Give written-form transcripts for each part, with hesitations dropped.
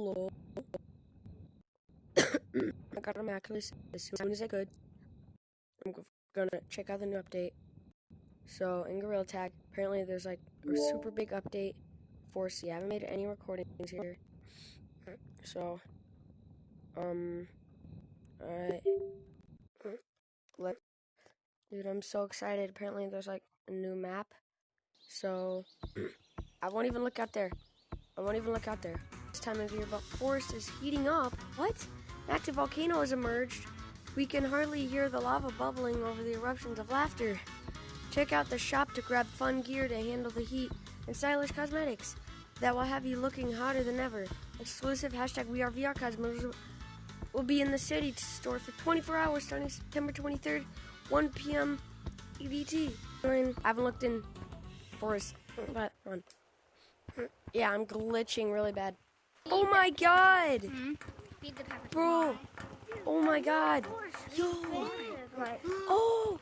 hello. I got a Mac as soon as I could. I'm gonna check out the new update. So in Gorilla Tag, apparently there's like a super big update for C. I haven't made any recordings here. So, alright. Dude, I'm so excited. Apparently there's like a new map. So, I won't even look out there. This time of year, but forest is heating up. What? An active volcano has emerged. We can hardly hear the lava bubbling over the eruptions of laughter. Check out the shop to grab fun gear to handle the heat and stylish cosmetics that will have you looking hotter than ever. Exclusive hashtag WeAreVR cosmetics will be in the city store for 24 hours starting September 23rd, 1 p.m. EDT. I haven't looked in forest, but on. Yeah, I'm glitching really bad. Oh my god! Bro! Oh my god! Yo! Oh!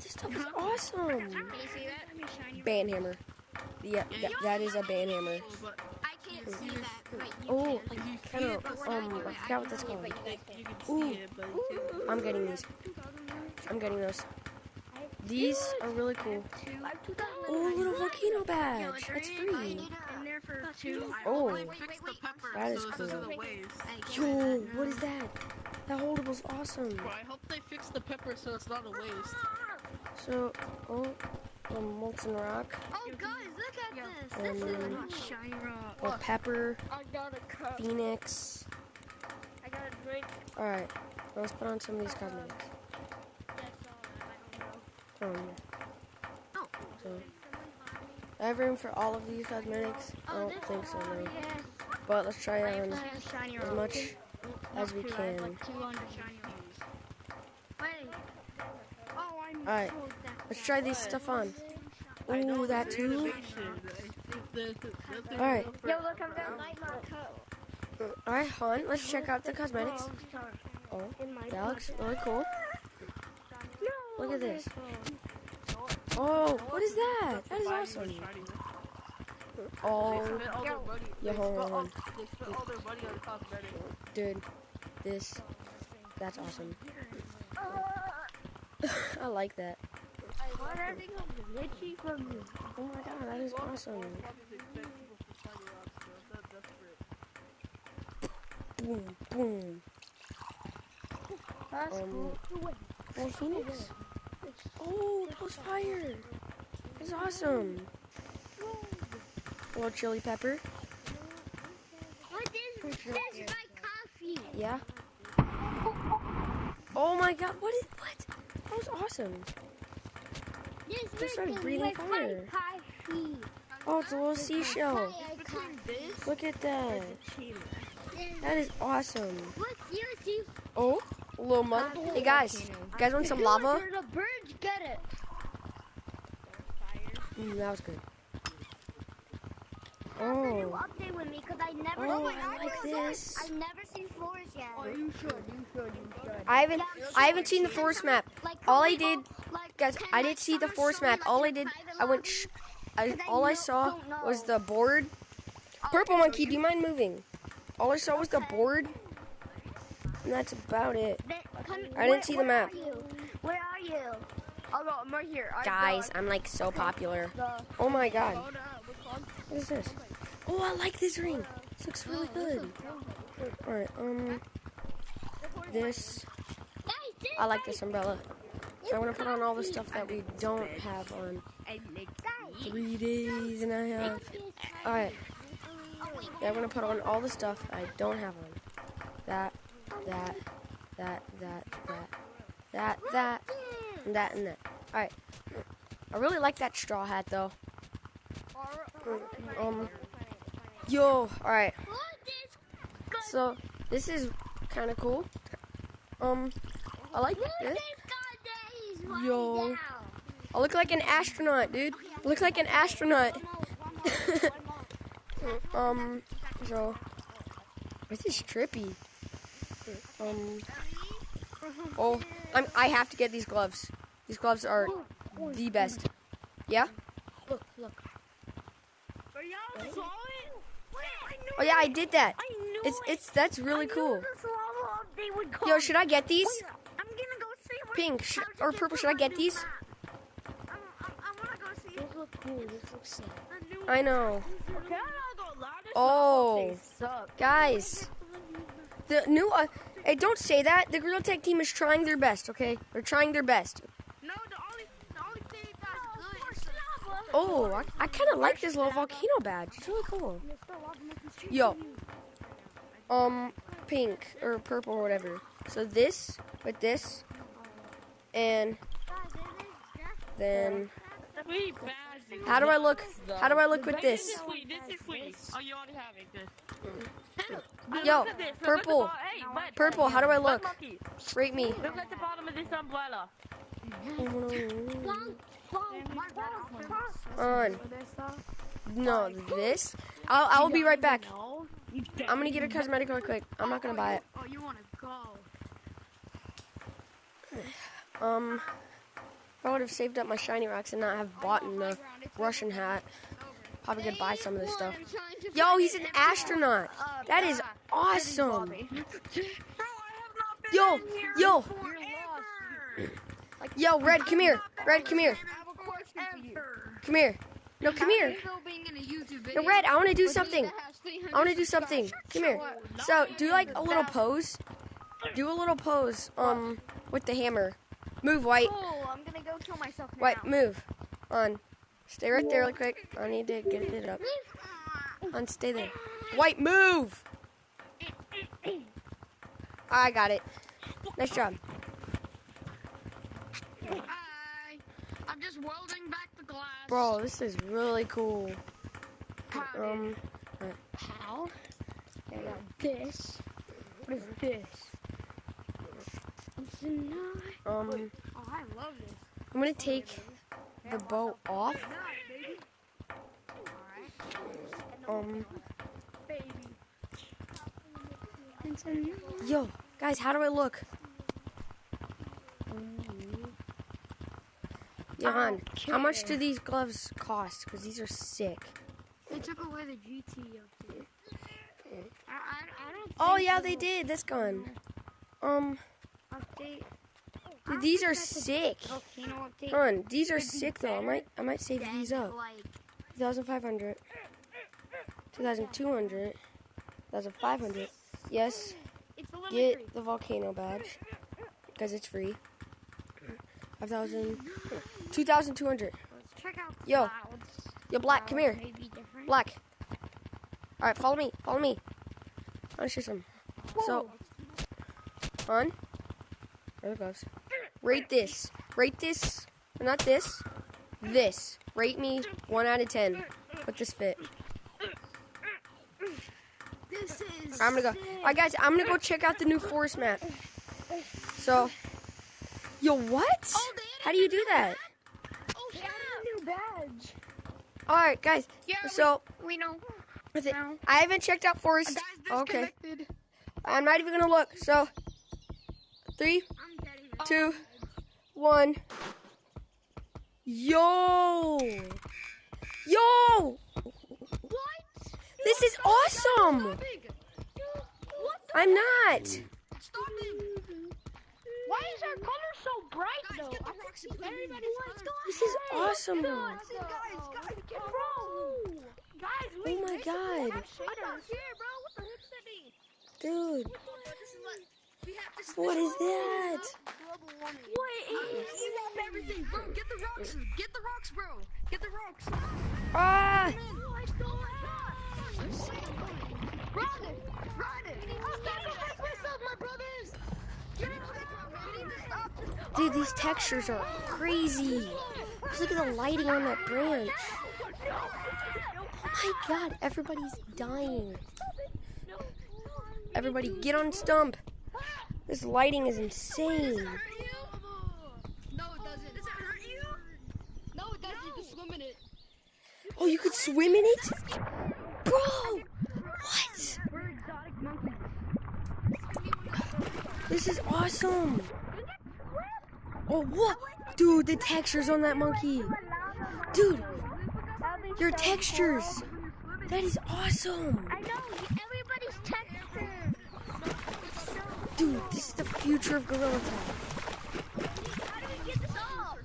This stuff is awesome! Band hammer. Yeah, that is a band hammer. Oh, kind of, I forgot what that's called. Ooh, I'm getting these. I'm getting those. These are really cool. Oh, little volcano badge. That's free. Oh, that is cool. Yo, what is that? That holdable's awesome. I hope they fix the pepper so it's not a waste. So, a molten rock. Oh, guys, look at this. This is shiny rock. A pepper. I got a cup. Phoenix. I got a drink. Alright, let's put on some of these cosmetics. Oh, yeah. So, I have room for all of these cosmetics. I don't think so, no. But let's try on as much as we can. Alright, let's try these stuff on. Ooh, that too. Alright. Yo, look, I'm gonna light my coat. Alright, hon, let's check out the cosmetics. Oh, that looks really cool. Look at this. Oh, what is that? That is awesome. Oh, yeah, hold on. Dude, that's awesome. I like that. Oh my god, that is awesome. Boom, boom. Oh, Phoenix. Oh, that was fire. That's awesome. A little chili pepper. What is this? This is my coffee. Yeah. Oh my god, what? That was awesome. This started breathing fire. Coffee. Oh, it's a little seashell. Look at that. That is awesome. Oh, a little mud. Hey guys, you guys want some lava? The birds get it. That was good. Oh. Update with me because I never. Oh, I like this. I've never seen forest yet. Oh, you should. I haven't seen the forest map. All I did, guys, I didn't see the forest map. All I did, all I saw was the board. Purple monkey, do you mind moving? All I saw was the board, and that's about it. I didn't see the map. Where are you? Oh, no, I'm right here. Guys, I'm like so popular. Oh my god. What is this? Oh, I like this ring. This looks really good. Alright, this. I like this umbrella. I'm gonna put on all the stuff that we don't have on. 3 days and a half. Alright. Yeah, I'm gonna put on all the stuff I don't have on. That, and that. Alright. I really like that straw hat though. Yo, alright. So, this is kind of cool. I like it. Yo. I look like an astronaut, dude. I look like an astronaut. So, this is trippy. Oh, I have to get these gloves. These gloves are the best. Yeah? Look. Oh yeah, I did that. That's really cool. Yo, should I get these? I'm gonna go see what Pink or purple, should I get these? I wanna go see. Those look cool. This looks sick. I know. Okay, I'm not gonna lie. This Oh, they suck. guys. The new, hey, don't say that. The Gorilla Tag team is trying their best, okay? They're trying their best. No, the only thing that's good is lava. Oh, I kind of like this little volcano badge. It's really cool. Yo. Pink or purple or whatever. So this with this, and then Sweet badge. how do I look? How do I look with This this? is sweet. This is sweet. Oh, you already have it. Good. Yo, Look at this. Look at the purple. bottom. Hey, bud. Purple, how do I Bud look? monkey. Rate me. Look at the bottom of this umbrella. On. No, this. I'll be right back. I'm gonna get a cosmetic real quick. I'm not gonna buy it. Oh, you wanna go? If I would have saved up my shiny rocks and not have bought the Russian hat, probably could buy some of this stuff. Yo, he's an astronaut. That is awesome. Yo, yo, yo, Red, come here. Red, come here. Come here. No, come here. No, Red, I want to do something. I want to do something. Come here. So, do like a little pose. Do a little pose, with the hammer. Move, White. Oh, I'm gonna go kill myself now. White, move. On. Stay right there really quick. I need to get it up. On, stay there. White, move! I got it. Nice job. Hi. I'm just welding back the glass. Bro, this is really cool. How? I got this. What is this? It's not. Oh, I love this. I'm gonna take the bow off. Yo, guys, how do I look? Johan, how much do these gloves cost? Because these are sick. They took away the GT update. I don't. Oh yeah, they did. That's gone. Update. Dude, these are sick. Volcano update. Hun, these are sick though. I might save these up. Like, 2,500, 2,200, 2,500. Yes, it's a little get the volcano badge because it's free. 5,000, 2,200. Let's check out Yo. clouds. Yo, Black, come here. Maybe different. Black. All right, follow me. Follow me. I want to show some. So, on. Where are the gloves? Rate this. Rate this. Not this. This. Rate me 1 out of 10. Let this fit. This is. I'm gonna go. All right, guys. I'm gonna go check out the new forest map. So, yo, what? Oh, How do you do that? Oh, shut up. New badge. All right, guys. Yeah, So, we know. that's it. No. I haven't checked out forest. Okay. I'm not even gonna look. So, 3, I'm getting 2, 1. Yo! Yo! What? This is awesome! What? I'm not. Stop it. Why is our color so bright Guys, though? get the rocks. This is awesome, though. Guys, get Bro! Guys, we Oh my god. I'm not here, bro. What the heck's that mean? Dude, This is what we have to. what is that? Global warming. Wait, You want everything, bro. Get the rocks. Get the rocks, bro. Get the rocks. Ah! Let's go. Run it. Run it. I'll sacrifice myself, my brothers. Dude, these textures are crazy. Just look at the lighting on that branch. Oh my god, everybody's dying. Everybody get on stump. This lighting is insane. No, it doesn't. Does it hurt you? No, it doesn't. You can swim in it. Oh, you could swim in it? Bro! What? We're exotic monkeys. This is awesome. Oh, what? Dude, the textures on that monkey. Dude, your textures. That is awesome. I know, everybody's texting. Dude, this is the future of Gorilla Tag. How do we get this off?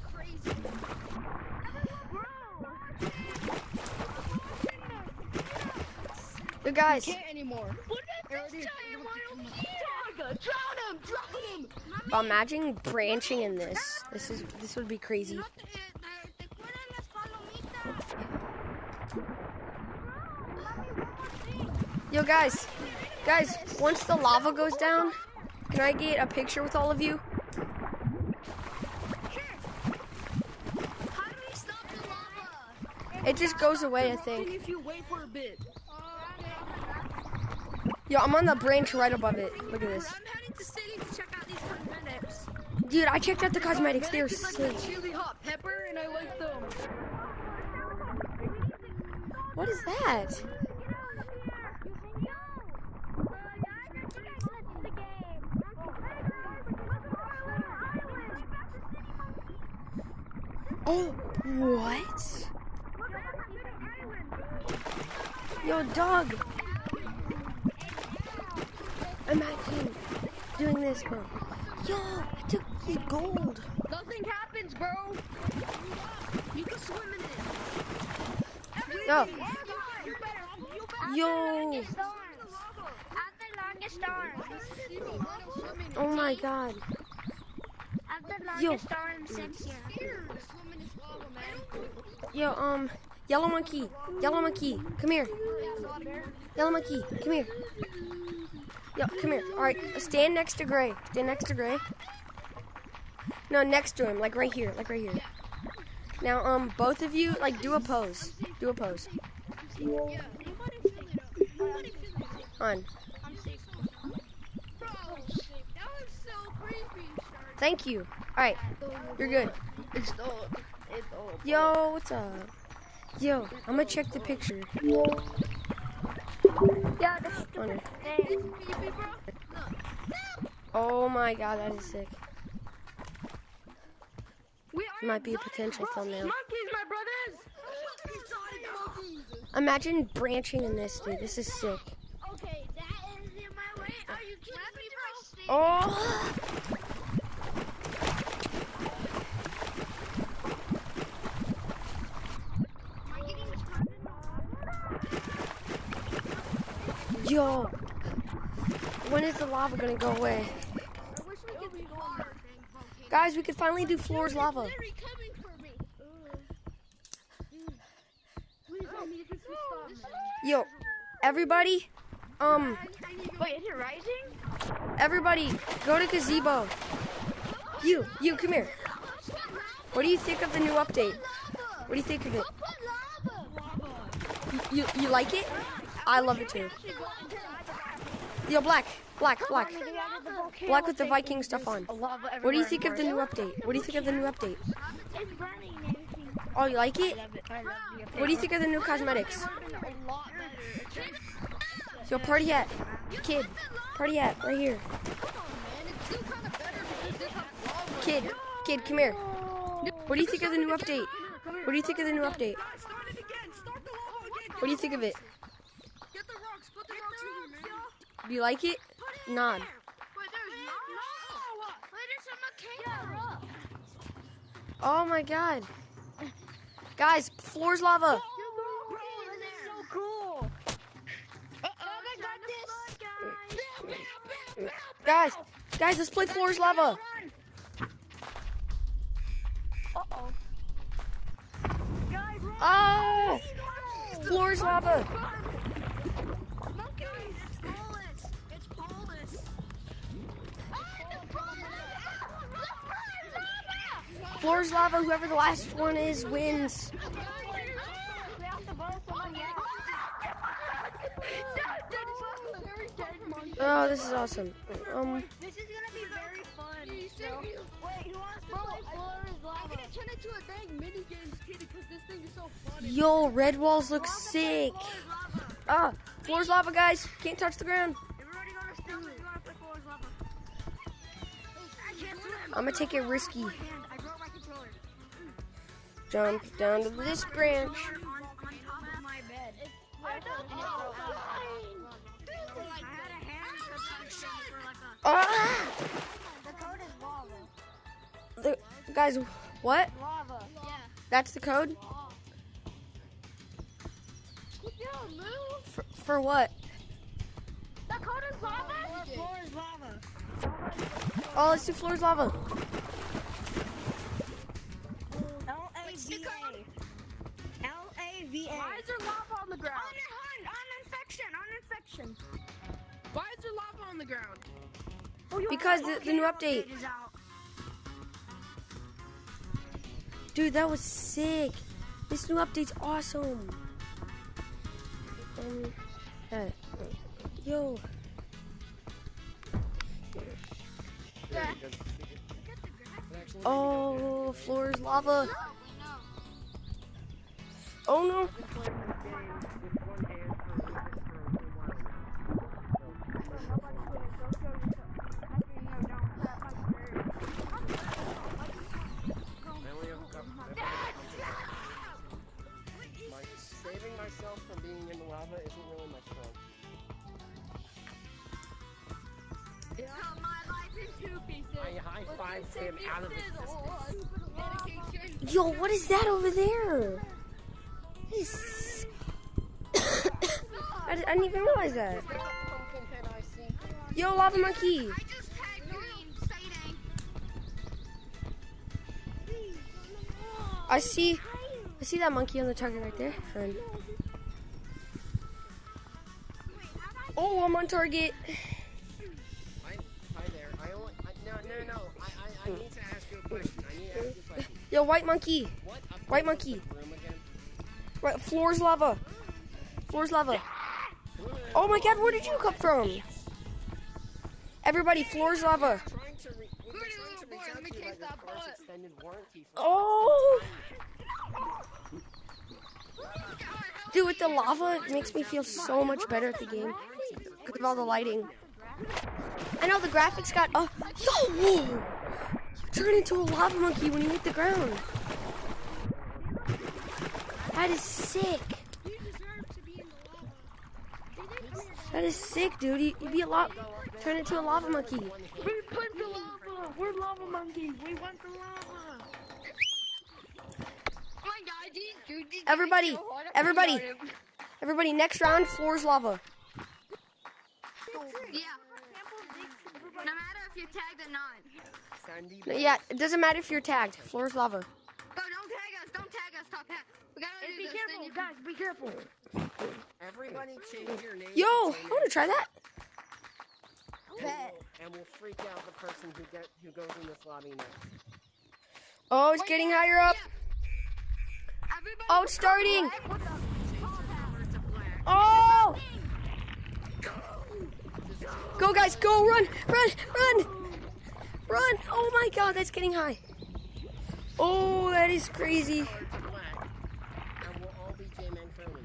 Yo, guys. Can't anymore. Look at this giant one over here. Drown him! Imagine branching in this. This would be crazy. Yo, guys, once the lava goes down, can I get a picture with all of you? How do we stop the lava? It just goes away, I think. If you wait for a bit. Yo, I'm on the branch right above it. Look at this. I'm heading to city to check out these cosmetics. Dude, I checked out the cosmetics. They're It's like sick. the chili hot pepper, and I like them. What is that? Oh, what? Yo, dog. Imagine doing this, bro. Yo, I took his gold. Nothing happens, bro. You can swim in it. Yo, You better. yo. After longest storm. Oh my God. After Yo. longest storm since here. Yo, yellow monkey, come here. Yellow monkey, come here. Yo, come here. All right, stand next to Gray. No, next to him, like right here. Now, both of you, like, do a pose. On. Thank you. All right, you're good. Yo, what's up? Yo, I'm gonna check the picture. Yeah, the stupid thing. Oh my God, that is sick. Might be a potential thumbnail. Monkeys, my brothers! Imagine branching in this, dude. This is sick. Okay, that is in my way. Are you kidding me, bro? Oh! Yo, when is the lava gonna go away? Guys, we could finally do floors lava. Yo, everybody, Wait, is it rising? everybody, go to gazebo. You, come here. What do you think of the new update? What do you think of it? You like it? I love it too. Yo, black with the Viking stuff on. What do you think of the new update? It's burning and everything. Oh, you like it? I love the update. What do you think of the new cosmetics? Yo, party hat. Kid, party hat, right here. Kid, come here. What do you think of the new update? What do you think of it? Do you like it? Nod. Oh my God. Guys, floor's lava. Guys, let's play floor's lava. Oh! Floor's lava. Floor's lava. Whoever the last one is wins. Oh, this is awesome. This is gonna be very fun. Wait, who wants to play floor's lava? I'm gonna turn it to a dang mini games kid because this thing is so funny. Yo, red walls look sick. Ah, floor's lava, guys. Can't touch the ground. Everybody go to still. You wanna play floor's lava? I'm gonna take it risky. I broke my controller. Jump down to this branch. On top of my bed. Ah! The code is lava. Guys, what? Lava. Yeah. That's the code? Yeah, move. For what? The code is lava? Floor is lava. Oh, let's do floors lava. L-A-V-A. L-A-V-A. Why is there lava on the ground? On infection. Why is there lava on the ground? Because the new update. Is out. Dude, that was sick. This new update's awesome. Yo. Oh, floor's lava. Oh no. Saving myself from being in the lava isn't really my strong. My life is 2 pieces. I high-fived him out of existence. Yo, what is that over there? I didn't even realize that. Pumpkin head I see. Yo, lava monkey. I just tagged green, Sadang. I see that monkey on the target right there. Oh, I'm on target. Hi there. No. I need to ask you a question. Yo, white monkey. What? White monkey. Room again? Right, floor's lava. Floor's lava. Oh my god, where did you come from? Everybody, floor's lava. Trying to reach out to you about your car's extended warranty. Oh! Dude, with the lava, it makes me feel so much better at the game. Because of all the lighting. I know the graphics got... yo! Whoa! You turn into a lava monkey when you hit the ground. That is sick. That is sick, dude. You'd be a lot... Turn into a lava monkey. We went to lava. We're lava monkeys. We went to lava. Oh my god, these Everybody, next round, floor's lava. Yeah. No matter if you're tagged or not. Yeah, it doesn't matter if you're tagged. Floor's lava. Go, don't tag us. Don't tag us. Stop that. We gotta do Be this. careful, guys. Be careful. Everybody change your name. Yo, I want to try that. And we'll freak out the person who goes in this lobby next. Oh, it's getting higher up. Everybody Oh, it's starting. Oh! Go, guys, go, run. Oh my god, that's getting high. Oh, that is crazy. And we'll all be J-Man Curly.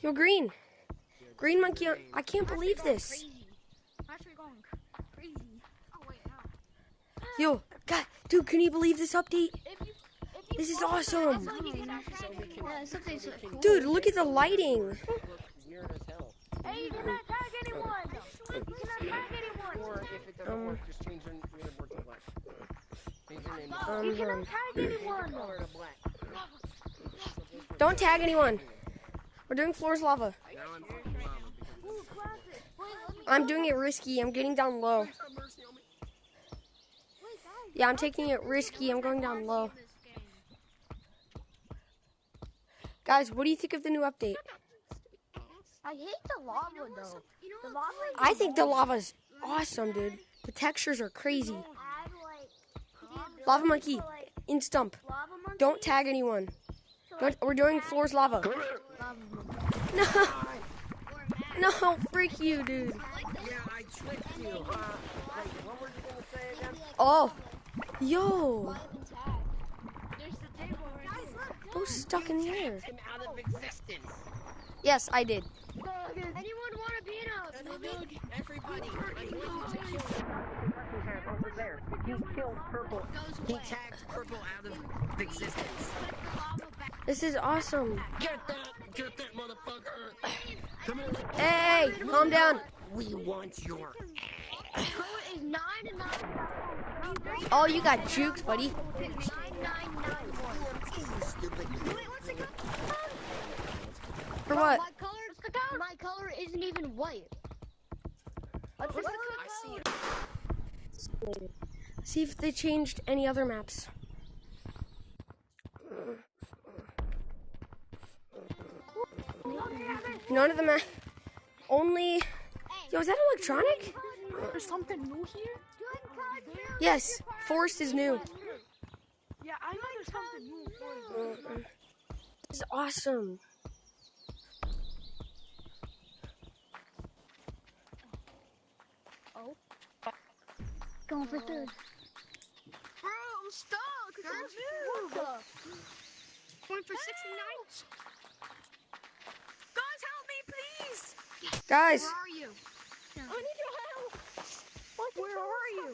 Yo, green. Green monkey, I can't believe this. Actually going crazy. Oh, wait, no. Yo, God, dude, can you believe this update? This is awesome. Dude, look at the lighting. Look weird as hell. Hey, you cannot tag anyone. You cannot tag anyone. Or if it doesn't work, just change your leaderboard to black. Change your name to You cannot tag anyone. color to black. Don't tag anyone. We're doing floor's lava. Now I'm fucking lava because I'm doing it risky. I'm getting down low. have mercy on me. Yeah, I'm taking it risky. I'm going down low. Guys, what do you think of the new update? I hate the lava though. The lava. I think the lava's awesome, dude. The textures are crazy. Lava monkey, in stump. Don't tag anyone. We're doing floor's lava. No, no, freak you, dude. Yeah, I tricked you. Wait, what were you gonna say again? Oh, yo, who's stuck in the air? Him out of existence. Yes, I did. Anyone want to be in a? Everybody, I want you to kill the person hat over there. You killed Purple. He tagged Purple out of existence. This is awesome. Get that motherfucker. Come here. Hey, calm down. We want your Bro, it's 999. Oh, you got jukes, buddy. 9991. stupid. Wait, what's the color? For what? My color isn't even white. What's the color? I see it. See if they changed any other maps. None of the maps. Only. Yo, is that electronic? There's something new here? Yes, Forest is new. Yeah, I know there's something new for you. This is awesome. Going for third. Bro, I'm stuck. Going for 69. Guys, help me, please. Guys, Where are you? I need your help! Where are you?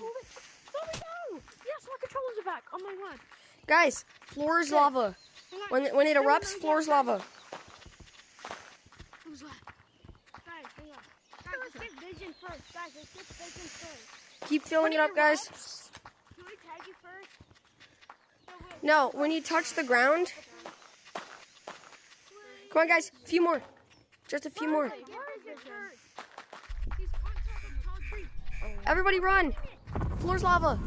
Let me go! Yes, my controllers are back. Oh my god. guys, floor is lava. When it erupts, floor is lava. Who's that? Guys, hang on. Guys, let's get vision first. Guys, let's get vision first. Keep filling it up, guys. Can we tag you first? No, when you touch the ground. Come on, guys, a few more. Just a few more. Get vision first. He's on top of the tall tree. Everybody run. Floor's lava.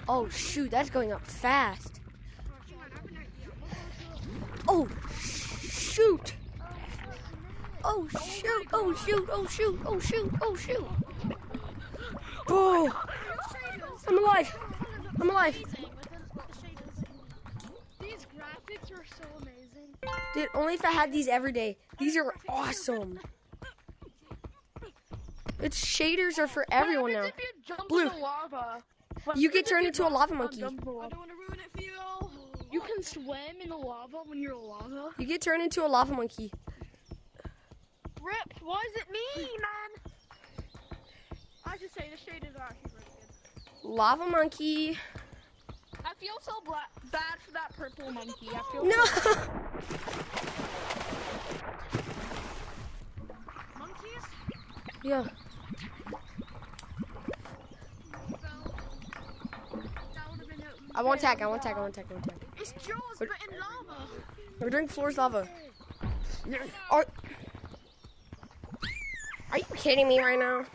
Oh, shoot, that's going up fast. Oh, shoot. Oh, shoot. Oh, shoot. Oh, shoot. Oh, shoot. Oh, shoot. Oh, I'm alive. I'm alive. These graphics are so amazing. Dude, only if I had these every day. These are awesome. Its shaders are for everyone now. If you jump Blue. in the lava, You get turned into a lava monkey. I don't want to ruin it for you. You can swim in the lava when you're lava. You get turned into a lava monkey. Rip, why is it me, man? I should say the shaders are actually really good. Lava monkey. I feel so bad for that purple monkey. I feel No. Monkeys? Yeah. That would have been it. I won't tag. It's Joe's, but in lava. We're doing floor's lava. Are you kidding me right now?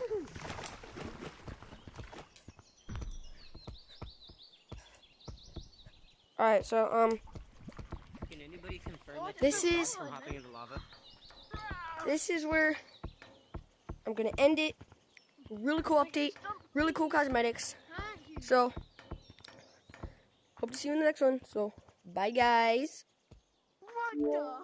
Alright, so, Can anybody confirm that this is from hopping in the lava? where I'm gonna end it. Really cool update. Really cool cosmetics. So, hope to see you in the next one. So, bye guys. What the?